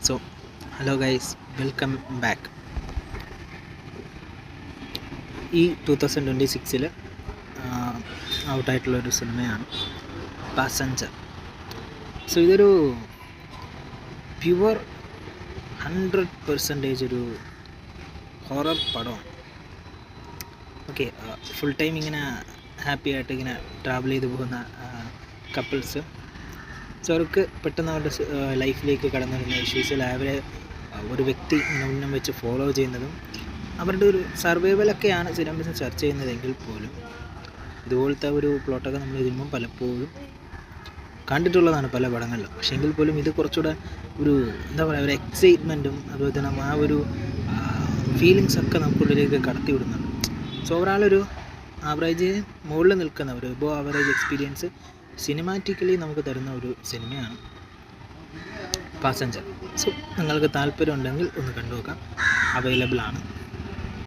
So hello guys, welcome back. ഈ 2026 ഔട്ടായിട്ടുള്ളൊരു സിനിമയാണ് passenger. So ഇതൊരു പ്യുവർ 100% ഒരു ഹൊറർ പടമാണ്. ഓക്കെ, ഫുൾ ടൈം ഇങ്ങനെ ഹാപ്പി ആയിട്ട് ഇങ്ങനെ ട്രാവൽ ചെയ്ത് പോകുന്ന കപ്പിൾസ്, സോ അവർക്ക് പെട്ടെന്ന് അവരുടെ ലൈഫിലേക്ക് കടന്നു വരുന്ന ഇഷ്യൂസിൽ അവരെ ഒരു വ്യക്തി മുന്നം വെച്ച് ഫോളോ ചെയ്യുന്നതും അവരുടെ ഒരു സർവൈവലൊക്കെയാണ് സിനിമ ചർച്ച ചെയ്യുന്നതെങ്കിൽ പോലും ഇതുപോലത്തെ ഒരു പ്ലോട്ടൊക്കെ നമ്മൾ ഇതിന് മുമ്പ് പലപ്പോഴും കണ്ടിട്ടുള്ളതാണ് പല പടങ്ങളിലും. പക്ഷേ എങ്കിൽ പോലും ഇത് കുറച്ചുകൂടെ ഒരു എന്താ പറയുക, ഒരു എക്സൈറ്റ്മെൻറ്റും അതുപോലെ തന്നെ ആ ഒരു ഫീലിങ്സൊക്കെ നമുക്കുള്ളിലേക്ക് കടത്തി വിടുന്നുണ്ട്. സോ ഒരാളൊരു ആവറേജ് മുകളിൽ നിൽക്കുന്ന ഒരു എബോ ആവറേജ് എക്സ്പീരിയൻസ് സിനിമാറ്റിക്കലി നമുക്ക് തരുന്ന ഒരു സിനിമയാണ് പാസഞ്ചർ. സോ നിങ്ങൾക്ക് താല്പര്യം ഉണ്ടെങ്കിൽ ഒന്ന് കണ്ടു നോക്കാം, അവൈലബിൾ ആണ്.